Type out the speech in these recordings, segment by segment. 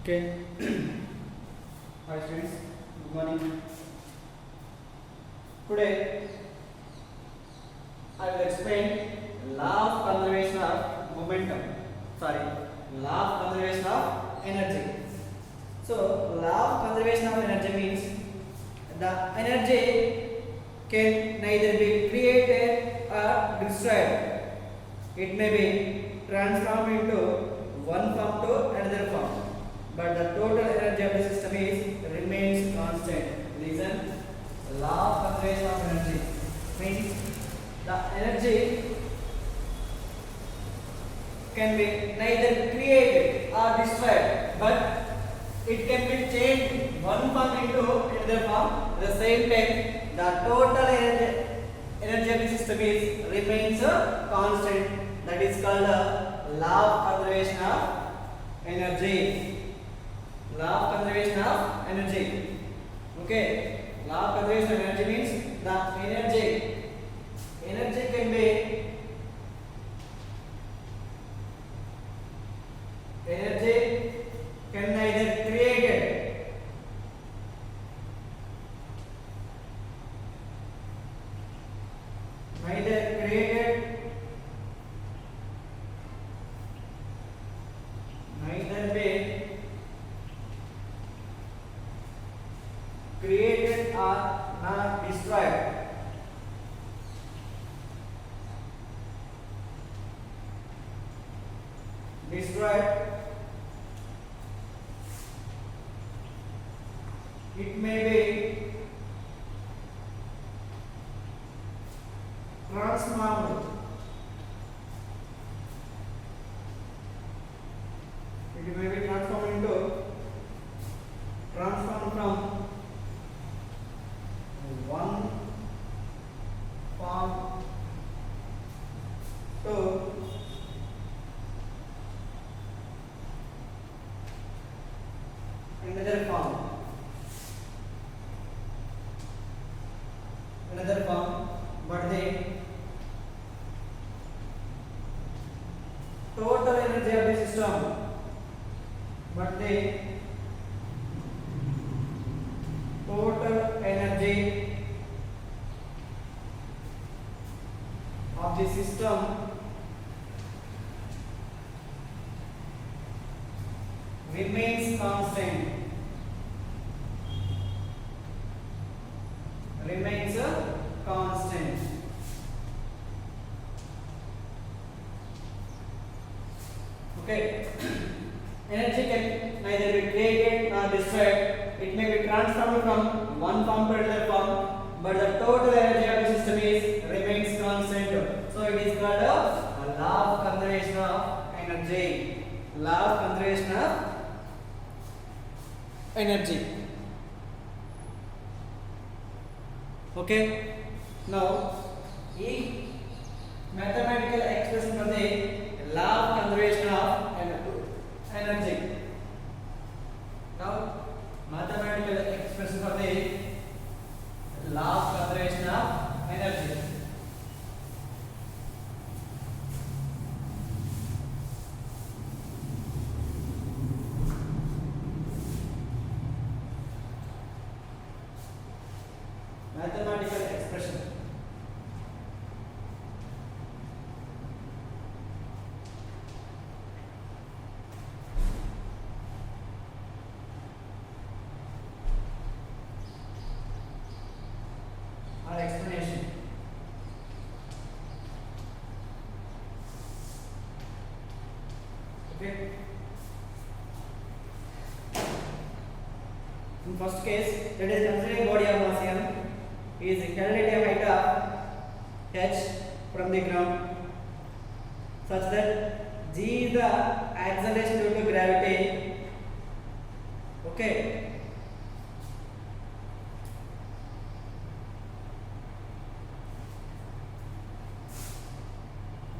Okay. Hi students, good morning. Today I will explain law of conservation of momentum. Sorry, law of conservation of energy. So, law of conservation of energy means the energy can neither be created or destroyed. It may be transformed into one form to another form, but the total energy of the system is remains constant. Listen, law of conservation of energy means the energy can be neither created or destroyed, but it can be changed one form into another form. At the same time, the total energy of the system is remains constant. That is called law of conservation of energy. Law of conservation of energy. Okay. Law of conservation of energy means the energy can be neither created neither be created or not destroyed. It may be transformed. It may be transformed from one form to another form, but the total energy of the system remains constant. Okay. Energy can neither be created nor destroyed. It may be transformed from one form to another form, but the total energy of the system is remains constant. So it is called a law of conservation of energy. Law of conservation of energy. Okay. Now, a mathematical expression for the law of conservation of energy. Now, mathematical expression for the law of conservation of energy. Mathematical expression. Or explanation. Okay. In first case, that is considering body of mass m is held at a height of h from the ground such that g is the acceleration due to gravity. Okay.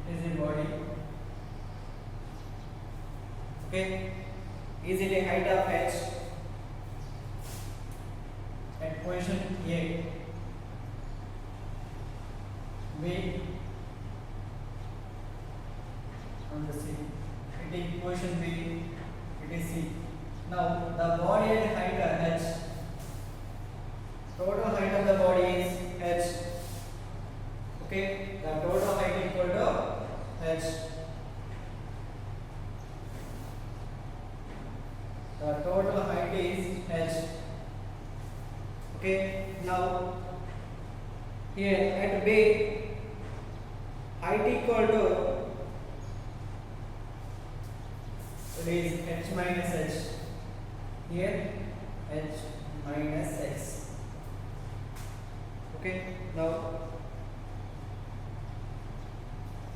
Is a body. Okay. Is it a height of h at position A? B on the C. It is position B. It is C. Now The total height is h. Okay, now here at B, height equal to it is h minus h. Here h minus x. Okay, now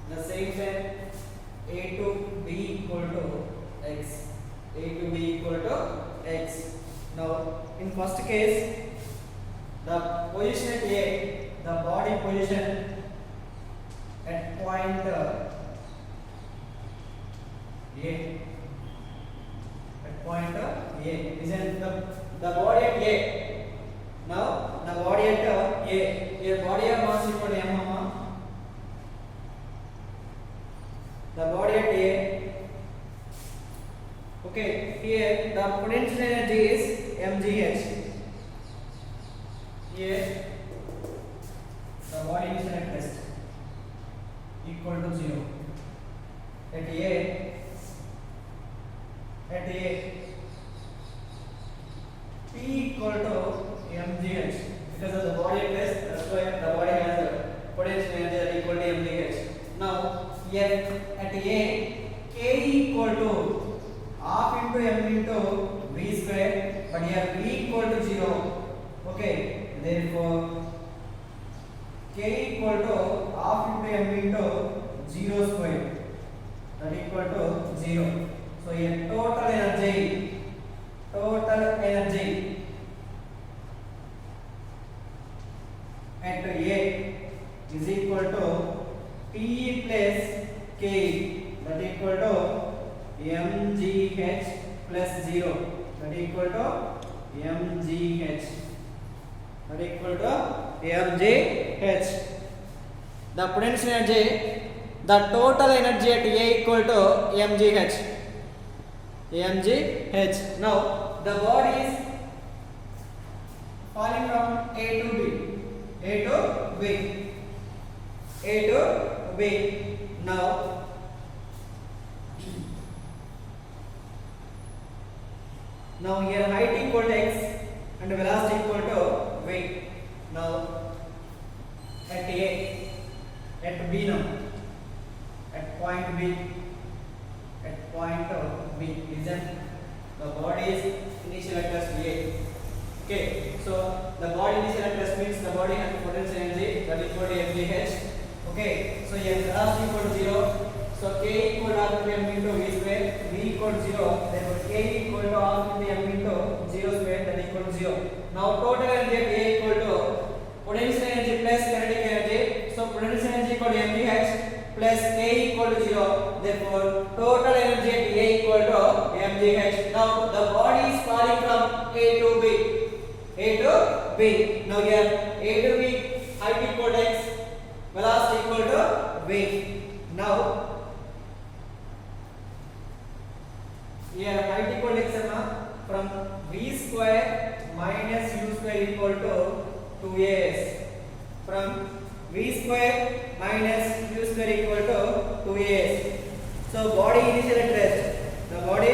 the same thing, a to b equal to x. A to b equal to x. Now in first case, the position at A, the body position at point A, at point A, isn't the body at A. Now the body at A, here body of mass equal to m. The body at A. Okay, here the potential energy is mgh. Here the body initial at rest equal to 0. At A, P equal to mgh, because of the body at rest, that's why the body has a potential energy equal to mgh. Now here at A, K equal to half into m into v square, but here v equal to 0. Okay, therefore K equal to half into m into 0 square, that equal to 0. So here total energy at A is equal to P plus K, that equal to mgh plus 0, that equal to mgh, that equal to mgh. The potential energy, the total energy at A equal to mgh. Now the body is falling from A to B. Now here height equal to x and velocity equal to v. Now at A, at B now, at point B, isn't the body is initial at rest A. Okay, so the body initial at rest means the body has potential energy that equal to mgh. Okay, so here velocity equal to 0. So k equal to half into m into v square, v equal to 0. Therefore k equal to half into m into 0 square, that equal to 0. Now total energy at A equal to potential energy plus kinetic energy. So potential energy equal to mgh plus k equal to 0. Therefore total energy at A equal to mgh. Now the body is falling from A to B. Now here A to B, height equal to x, velocity equal to v. Now here height equal to x from v square minus u square equal to 2as. From v square minus u square equal to 2as. So body initially at rest. The body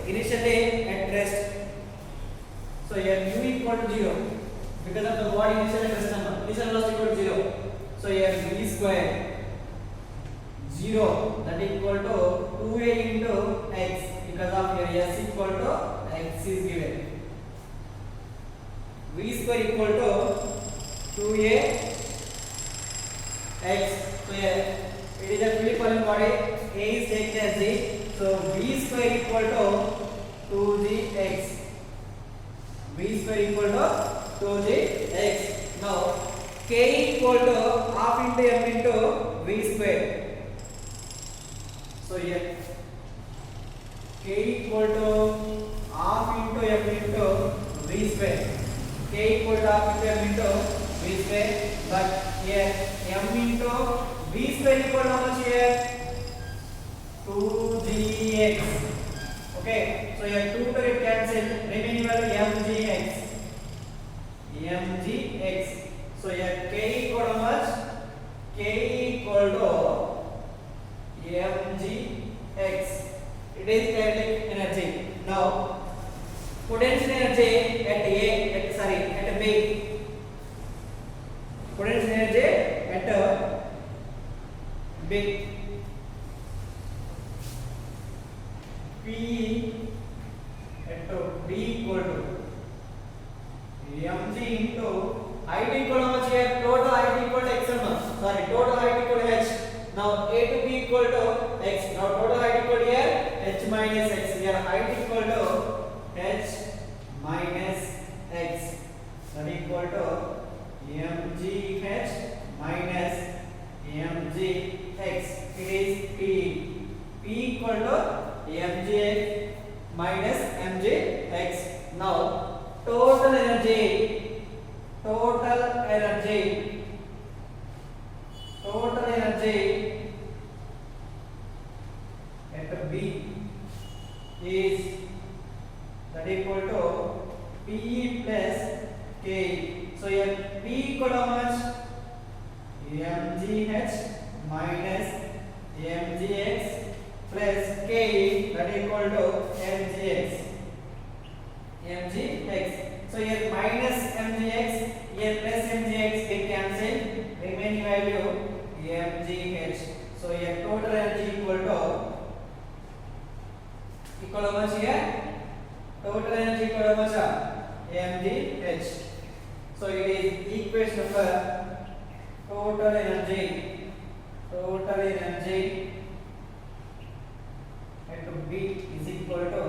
initially at rest. So here u equal to 0 because of the body initial at rest number. Initial velocity equal to 0. So here v square 0, that equal to 2a into x, because of here s equal to x is given. V square equal to 2a x. So here it is a fully formed body. A is taken as g. So v square equal to 2gx. V square equal to 2gx. Now k equal to half into m into v square. So here k equal to half into m into v square. K equal to half into m into v square. But here m into v square equal to how much here? 2gx. Okay. So here 2 to get cancelled. Remaining value mgx. So here k equal to how much? K equal to mgx. It is kinetic energy. Now potential energy at B. Potential energy at B. P at B equal to mg into height equal to how much here? Total height equal to x and total height equal to h. Now a to b equal to x. Now total height equal to here h minus x. Here height equal to h minus x. That equal to mgh minus mgx. It is p. P equal to mgx minus mgx. Now total energy at B is that equal to P plus K. So here P equal to how much? mgh minus mgx plus K, that equal to mgx. So here minus mgx, here plus mgx get cancelled, remaining value mgh. So here total energy equal to how much here? Total energy equal to how much? mgh. So it is equation number total energy at B is equal to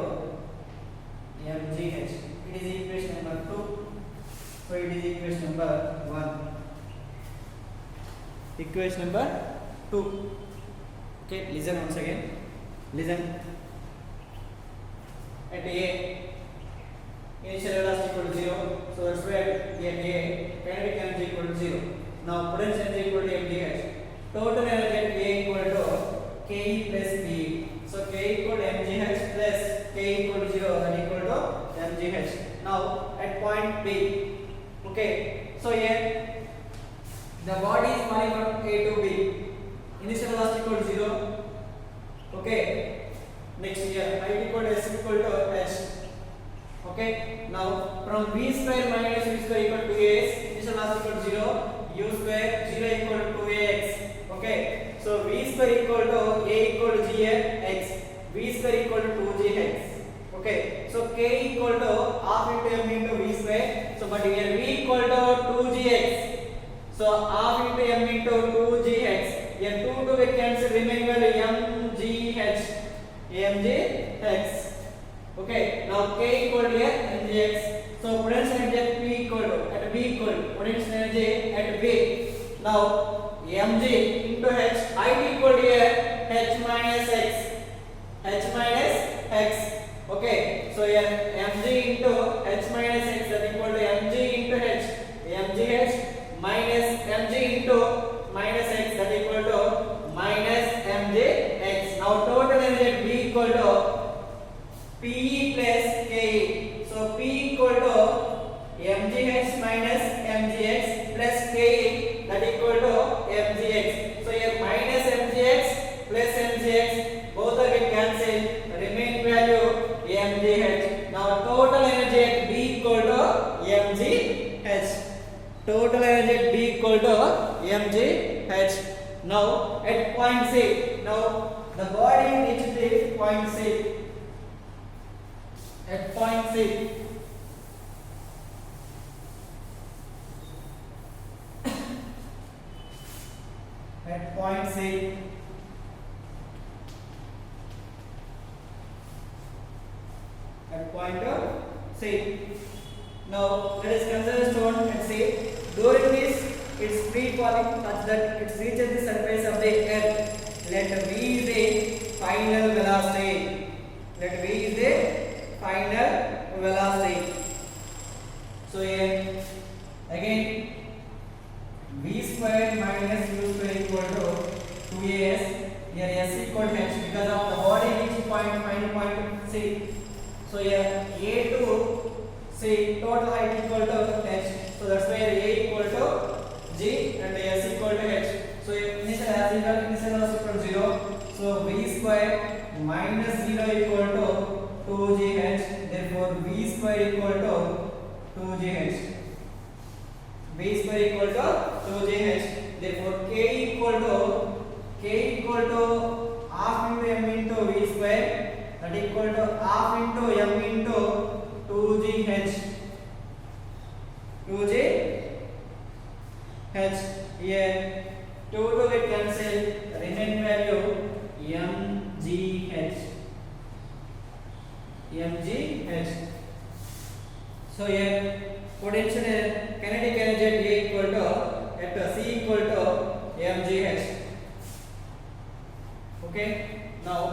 mgh. It is equation number 2. So it is equation number 1. Equation number 2. Okay, listen once again. Listen. At A, initial velocity equal to 0. So that's why at A, kinetic energy equal to 0. Now potential energy equal to mgh. Total energy at A equal to K plus B. So K equal to mgh plus K equal to 0, that equal to mgh. Now at point B, okay, so here the body is moving from A to B. Initial velocity equal to 0. Okay. Next here, height equal to s equal to h. Okay. Now from v square minus v square equal to 2ax, initial velocity equal to 0. U square 0 equal to 2ax. Okay. So v square equal to a equal to gx. V square equal to 2gx. Okay. So k equal to half into m into v square. So but here v equal to 2gx. So half into m into 2gx. Here 2 get cancelled, remaining value mgx. Okay. Now k equal to mgx. So potential energy at P equal to at B equal to potential energy at B. Now mg into h, height equal to h minus x. Okay. So here mg into h minus x, that equal to mg into h. mgh minus mg into minus x, that equal to minus mgx. Now total energy at B equal to P plus K. So P equal to mgh minus mgx plus K, that equal to mgx. So here minus mgx plus mgx, both are get cancelled, remaining value mgh. Now total energy at B equal to mgh. Total energy at B equal to mgh. Now at point C, now the body reaches the point C. At point C, at point C, at point C. Now let us consider stone at C. During this, its free falling such that it reaches the surface of the earth. Let V is the final velocity. Let V is the final velocity. So here again V square minus U square equal to 2as. Here S equal to h because of the body reaching point, final point C. So here A to C, total height equal to h. So that's why A equal to G and S equal to h. So initial velocity equal to 0. So V square minus 0 equal to 2gh. Therefore V square equal to 2gh. V square equal to 2gh. Therefore k equal to half into m into v square, that equal to half into m into 2gh. 2gh. Here 2 to get cancelled, remaining value mgh. So here potential kinetic energy at A equal to at C equal to mgh. Okay, now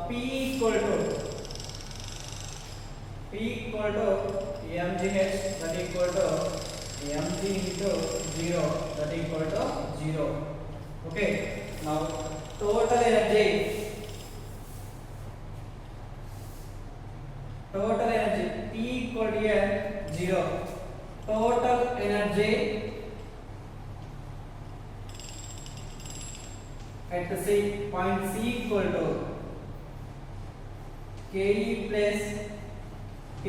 P equal to mgh, that equal to mg into 0, that equal to 0. Okay, now total energy P equal to 0. Total energy at point C equal to Ke plus P,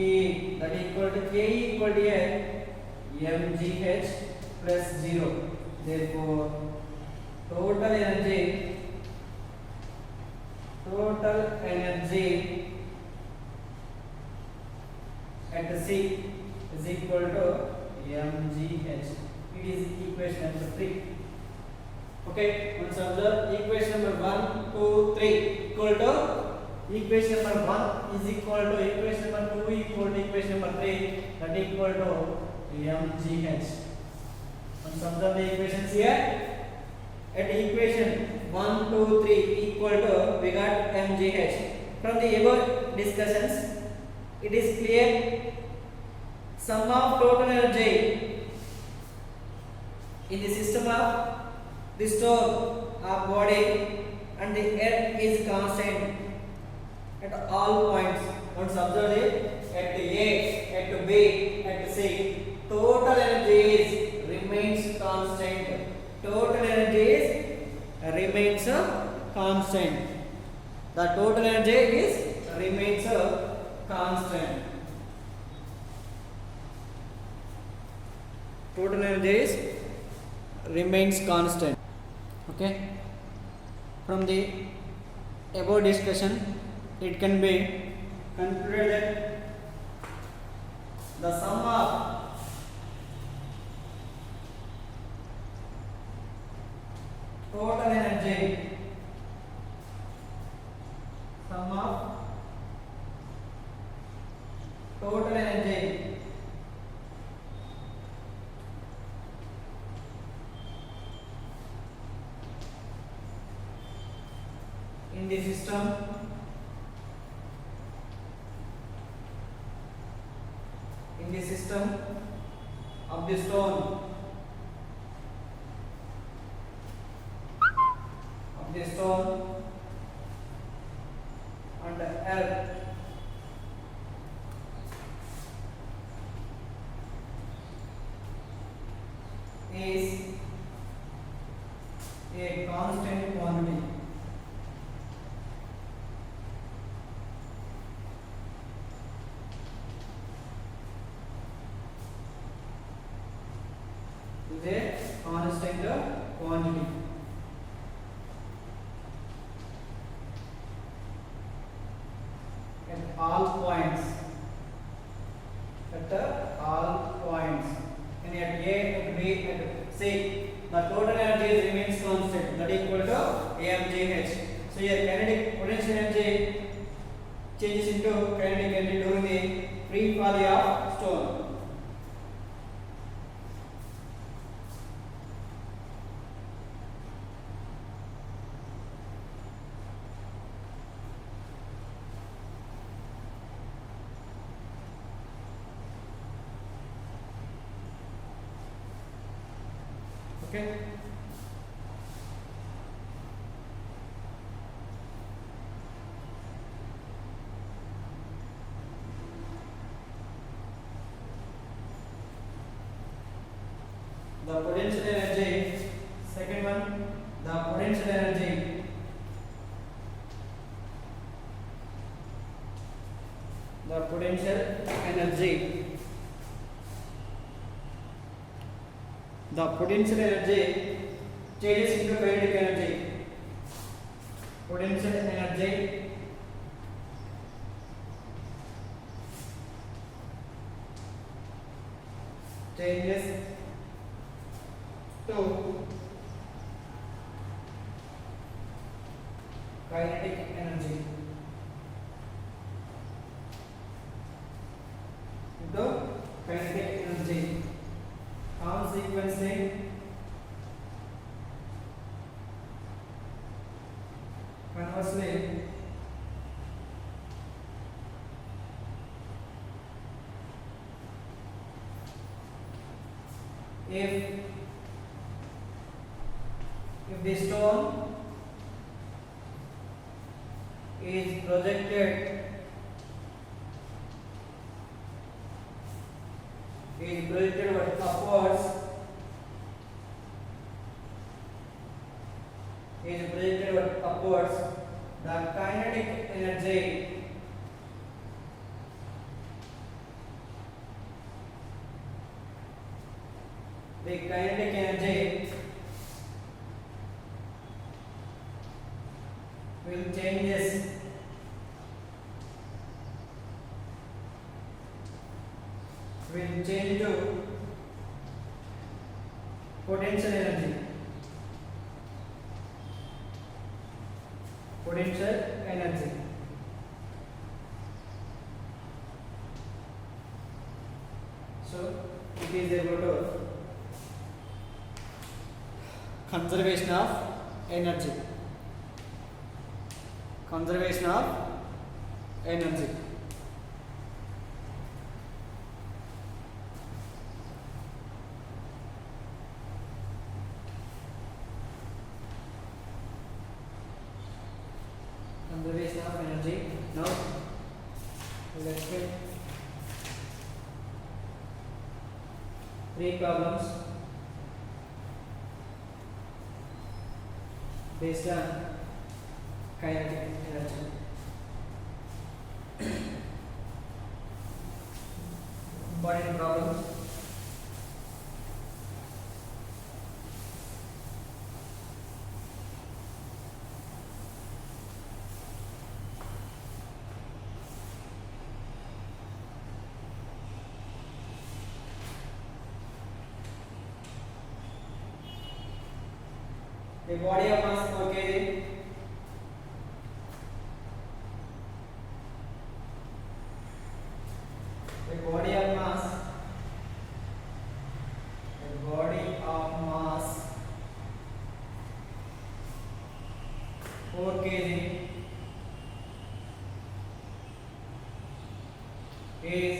that equal to Ke equal to mgh plus 0. Therefore total energy at C is equal to mgh. It is equation number 3. Okay, let's observe equation number 1, 2, 3 equal to equation number 1 is equal to equation number 2 equal to equation number 3, that equal to mgh. Let's observe the equations here. At equation 1, 2, 3 equal to, we got mgh. From the above discussions, it is clear sum of total energy in the system of the store of body and the earth is constant at all points. Once observe it, at A, at B, at C, total energy remains constant. Total energy remains constant. The total energy remains constant. Total energy remains constant. Okay. From the above discussion, it can be concluded that the sum of total energy in the system of the stone and the earth is a constant quantity. Is a constant quantity. At all points. And at A, at B, at C, the total energy remains constant. That equal to mgh. So here kinetic potential energy changes into kinetic energy during the free fall of stone. Okay. The potential energy Second one, the potential energy. The potential energy. The potential energy changes into kinetic energy. Potential energy changes to kinetic energy. Into kinetic energy. Consequently, conversely, if the stone is projected upwards, the kinetic energy will change to potential energy. So it is about conservation of energy. Conservation of energy. Conservation of energy. Now let's get 3 problems based on kinetic energy. Important problems. The body of mass 4 kg. The body of mass 4 kg is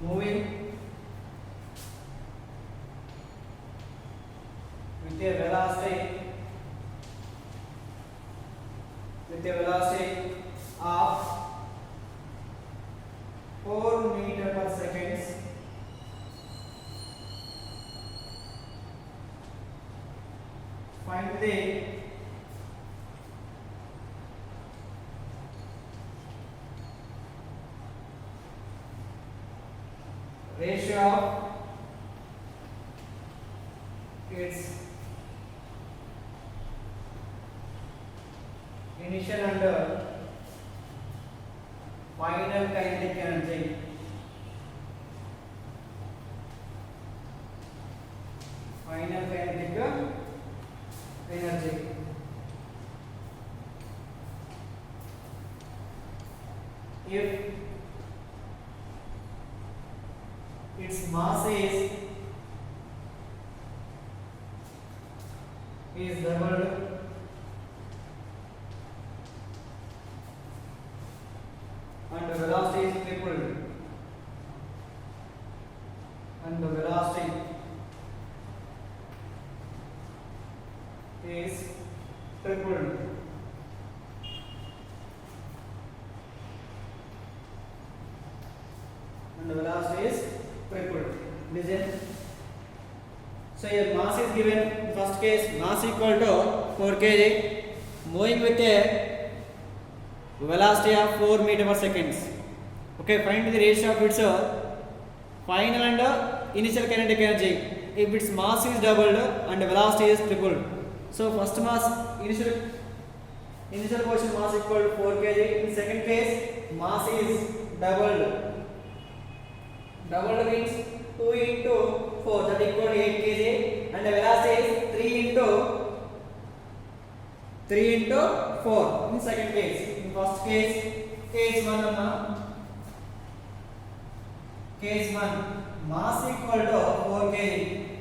moving with a velocity of 4 meter per second. Find the ratio of its initial and final kinetic energy. Final kinetic energy. If its mass is doubled, and the velocity is tripled, and the velocity is tripled, and the velocity is tripled. Listen. So here mass is given. First case, mass equal to 4 kg, moving with a velocity of 4 meter per seconds. Okay, find the ratio of its final and initial kinetic energy. If its mass is doubled and velocity is tripled. So first mass, initial portion mass equal to 4 kg. In second case, mass is doubled. Doubled means 2 into 4, that equal to 8 kg, and the velocity is 3 into 4. In second case, in first case, case 1, case 1, mass equal to 4 kg,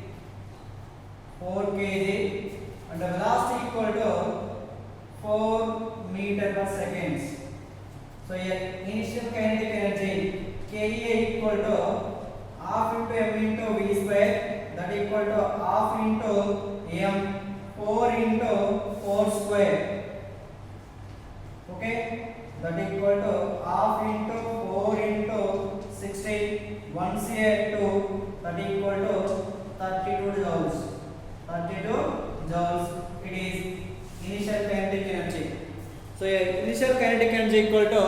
4 kg, and the velocity equal to 4 meter per seconds. So here initial kinetic energy KE equal to half into m into v square, that equal to half into m 4 into 4 square. Okay, that equal to half into 4 into 16, 1 here 2, that equal to 32 joules. 32 joules. It is initial kinetic energy. So initial kinetic energy equal to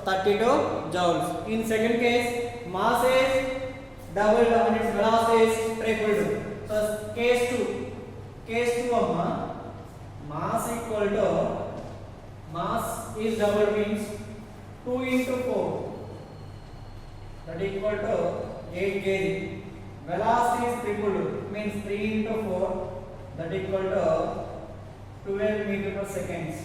32 joules. In second case, mass is doubled and its velocity is tripled. So case 2 mass equal to, mass is doubled means 2 into 4, that equal to 8 kg. Velocity is tripled means 3 into 4, that equal to 12 meter per seconds.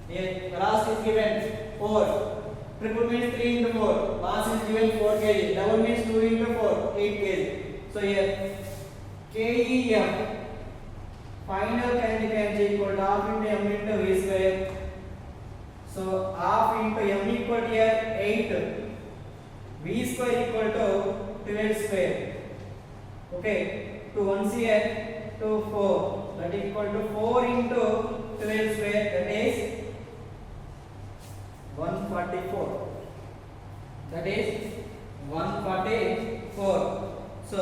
Here velocity is given 4. Triple means 3 into 4. Mass is given 4 kg. Double means 2 into 4, 8 kg. So here KEM, final kinetic energy equal to half into m into v square. So half into m equal to here 8. V square equal to 12 square. Okay, 2 1s here, 2 4. That equal to 4 into 12 square, that is 144. That is 144. So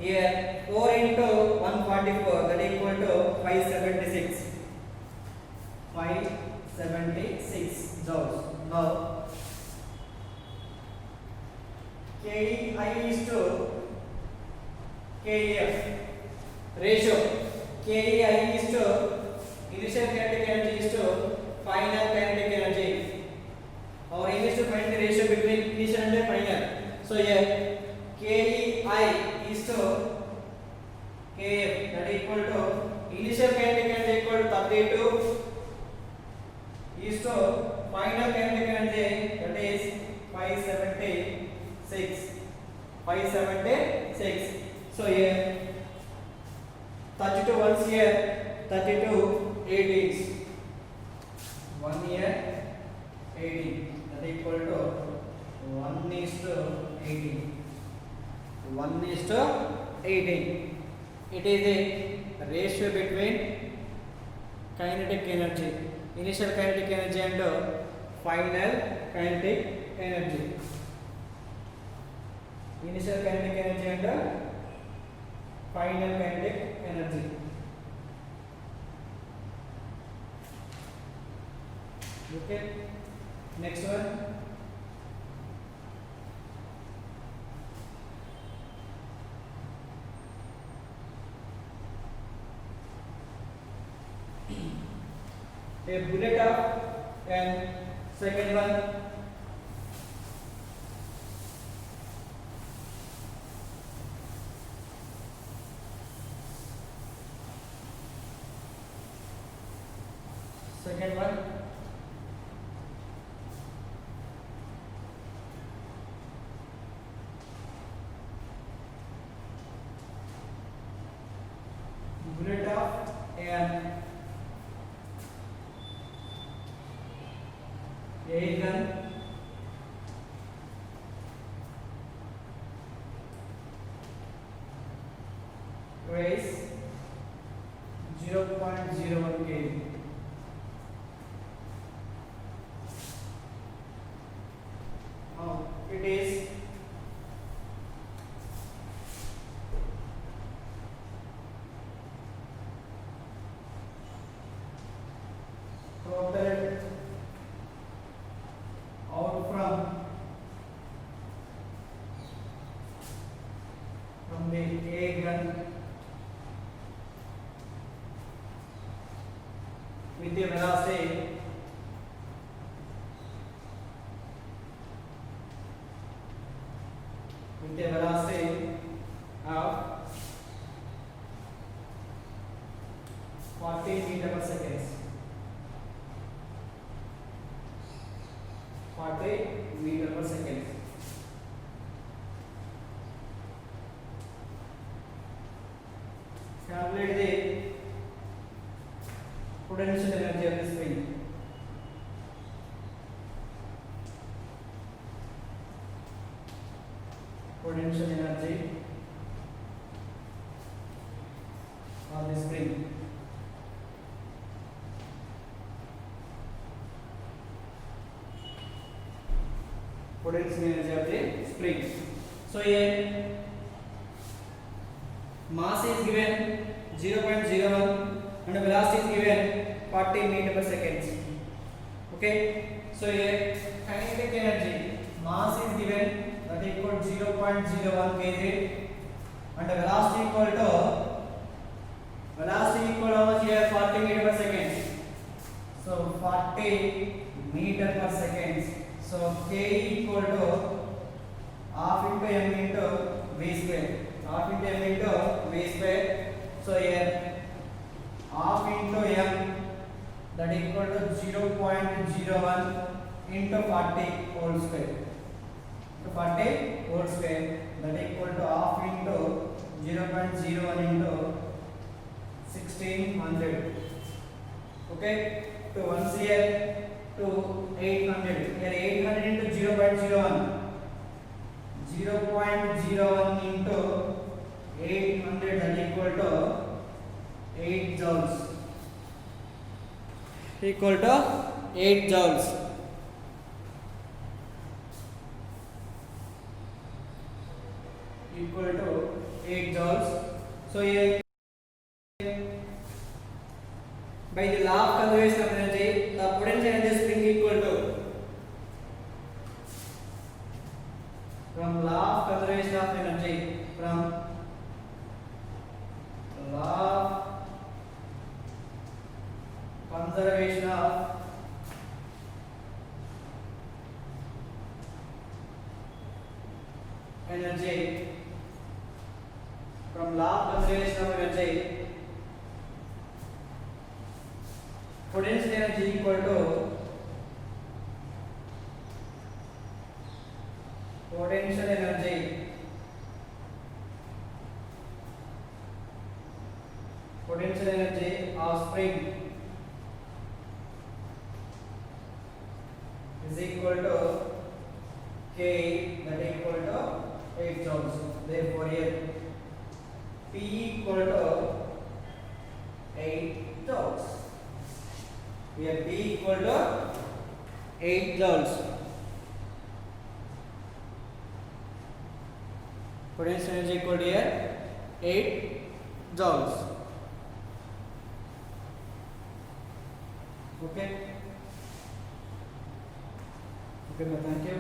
here 4 into 144, that equal to 576. 576 joules. Now KI is to KF ratio. KI is to initial kinetic energy is to final kinetic energy. Our aim is to find the ratio between initial and final. So here KEI is to KF, that equal to initial kinetic energy equal to 32 is to final kinetic energy, that is 576. 576. So here 32 ones here, 32 18s. 1 here 18, that equal to 1 is to 18. 1 is to 18. It is a ratio between kinetic energy, initial kinetic energy and final kinetic energy. Initial kinetic energy and final kinetic energy. Okay, next one. A bullet up, and second one bullet up and air gun, weighs 0.01 kg. Now it is a gun with a velocity of 40 meter per second. 40 meter per second. Calculate the potential energy of the spring. Potential energy of the spring. Potential energy of the spring. So here mass is given 0.01 and velocity is given 40 meter per second. Okay. So here kinetic energy mass is given that equal 0.01 kg and velocity equal how much here 40 meter per second. So 40 meter per second. So k equal to half into m into v square. Half into m into v square. So here half into m that equal to 0.01 into 40 whole square. So 40 whole square that equal to half into 0.01 into 1600. Okay. To once here to 800. Here 800 into 0.01. 0.01 into 800 that equal to 8 joules. Equal to 8 joules. Equal to 8 joules. So here by the law of conservation of energy, the potential energy of spring equal to, from law of conservation of energy, from law of conservation of energy, from law of conservation of energy, potential energy equal to potential energy of spring is equal to K that equal to 8 joules. Therefore here P equal to 8 joules. Here P equal to 8 joules. Potential energy equal to here 8 joules. Okay. Okay, thank you.